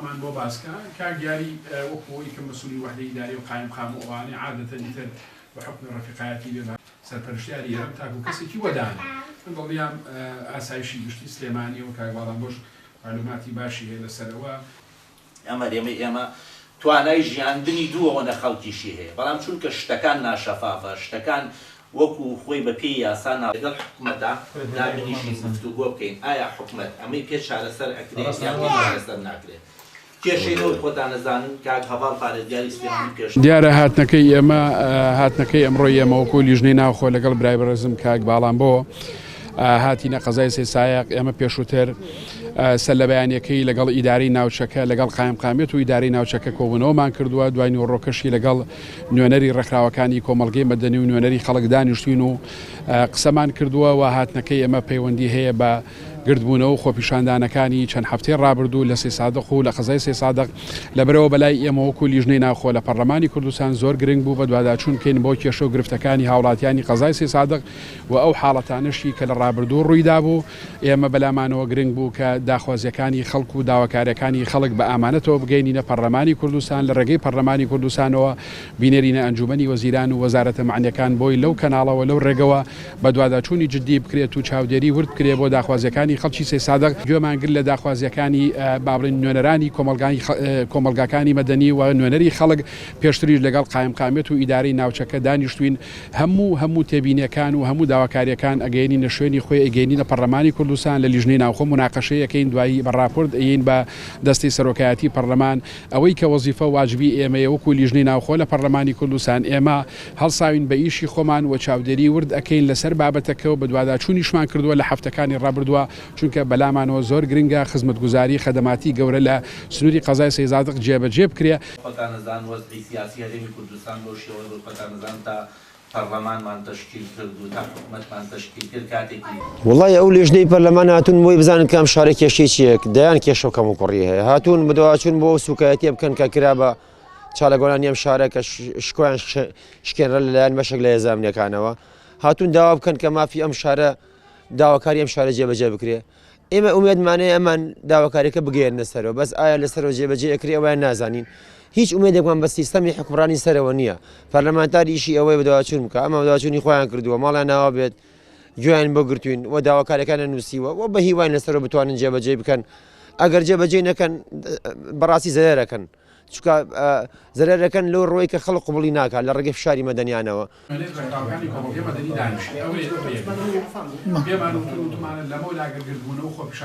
ئەمان بۆ باسکە کاگیاری وەکۆی کە مەسوولی وحدەی ئیداری و قایم قام و ئەوانەی عادەتەن ئیتر بە حکم ڕەفیقایەتی بێ سەرپەرشتیاری ئێرە تاکو کەسێکی وەدانە من دڵنیام ئاسایشی گشتی سلێمانی و کاک باڵامبۆش معلوماتی باشی هەیە لەسەرەوە ئێمە توانای ژیاندنی دووەوەنە خەڵکیشی هەیە بەڵام چونکە شتەکان ناشەفافە شتەکان وەکو خۆی بە پێی یاسا لەگەڵ حکومەتدا دابنیشی گفتوگۆ بکەین ئایا حکومەت ئەمەی پێ چارەسەر ئەکرێت یان چارەسەر ناکرێت کێشەی خۆتان نەزانن کاک هەواڵ پارێزگاری سلێمانی پێش دیارە هاتنەکەی ئێمە هاتنەکەی ئەمڕۆی ئێمە وەکو لیژنەی ناوخۆ لەگەڵ برای بەڕێزم کاک باڵامبۆ هاتینە قەزای سێ سایق ئێمە پێشووتر سەر لە بەیانیەکەی لەگەڵ ئیداری ناوچەکە لەگەڵ قایم قامێت و ئیداری ناوچەکە کۆبوونەوەمان کردووە دوای نیوەڕۆکەشی لەگەڵ نوێنەری ڕێکخراوەکانی کۆمەڵگەی مەدەنی و نوێنەری خەڵک دانیشتوین و قسەمان کردووە و هاتنەکەی ئێمە پەیوەندی هەیە بە گردبوونەوە و خۆپیشاندانەکانی چەند هەفتەی ڕابردوو لە سێ سادق و لە قەزای سێ سادق لەبەرەوە بەلای ئێمە وەکو لیژنەی ناوخۆ لە پەرلەمانی کوردستان زۆر گرنگ بوو بە دوواداچوونکەین بۆ کێشە و گرفتەکانی هاوڵاتیانی قەزای سێ سادق و ئەو حاڵەتانشی کە لە ڕابردوو ڕوویدا بوو ئێمە بەلامانەوە گرنگ بوو کە داخوازیەکانی خەڵک و داواکاریەکانی خەڵک بە ئامانەتەوە بگەینینە پەرلەمانی کوردستان لە ڕێگەی پەرلەمانی کوردستانەوە بینێرینە ئەنجومەنی وەزیران و وەزارەتە معنیەکان بۆی لەو کەناڵەوە لەو ڕێگەوە بە دوواداچوونی جددی بکرێت و چاودێری ورد بکرێت بۆ داخوازیەکانی خەڵکی سێ سادق گوێمان کرد لە داخوازیەکانی بابڕین نوێنەرانی کۆمەلگاکانی مەدەنی و نوێنەری خەڵک پێشتریش لەگەڵ قایم قامێت و ئیداری ناوچەکە دانیشتوین هەموو تێبینیەکان و هەموو داواکاریەکان ئەگەینی شوێنی خۆی ئەگەینی لە پەرلەمانی کوردستان لە لیژنەی ناوخۆ مناقەشەیەکەین دوایی بە راپۆرت ئەین بە دەستی سەرۆکایەتی پەرلەمان ئەوەی کە وەزیفە واجبی ئێمەیە وەکو لیژنەی ناوخۆ لە پەرلەمانی کوردستان ئێمە هەڵساوین بە ئیشی خۆمان و چاودێری ورد ئەکەین لەسەر بابەتەکەەوە بە دوواداچوونیشمان کردووە لە هەفتەکانی ڕابردووە چونکە بەلامانەوە زۆر گرنگە خزمەتگوزاری خەدەماتی گەورە لە سنووری قەزای سێ سادق جێبەجێ بکرێ خۆتانەزان وەزعی سیاسی هەرێمی کوردستان بۆ شێوە خۆتانەزان تا پەرلەمانمان تەشکیل کرد و تا حکومەتمان تەشکیل کرد کاتێکی وڵای ئەو لیژنەی پەرلەمان هاتوون بۆی بزانن کەم شارە کێشەی چیەک دەیان کێشە و کەم و کوڕی هەیە هاتوون بەدواچوون بۆ سوکایەتی بکەن کە کرا بە چالەگۆڵانی ئەم شارە کە شکۆیان شکێنرە لەلایەن بەشێک لە هێزانامنیەکانەوە هاتوون داوا بکەن کە مافی ئەم شارە داواکاری ئەم شارە جێبەجێ بکرێ ئێمە ئومێدمانەیە ئەمان داواکاریەکە بگەێنە سەرەوە بەس ئایا لەسەرەوە جێبەجێ ئەکرێ ئەویان نازانین هیچ ئومێدێکمان بە سیستەمی حکومڕانی سەرەوە نییە پەرلەمانتاری ئیشی ئەوەی بەدواچوون بکە ئەمە بەدواچوونی خۆیان کردووە ماڵیان ناوە بێت گوێیان بۆ گرتوین و داواکاریەکانە نووسیوە و بە هیوان لەسەرەوە بتوانن جێبەجێ بکەن ئەگەر جێبەجێ نەکەن بەڕاستی زەرەکەن چونکە زەرەکەن لەو ڕۆی کە خەڵق قوبڵی ناکات لە ڕێگەی فشاری مەدەنیانەوە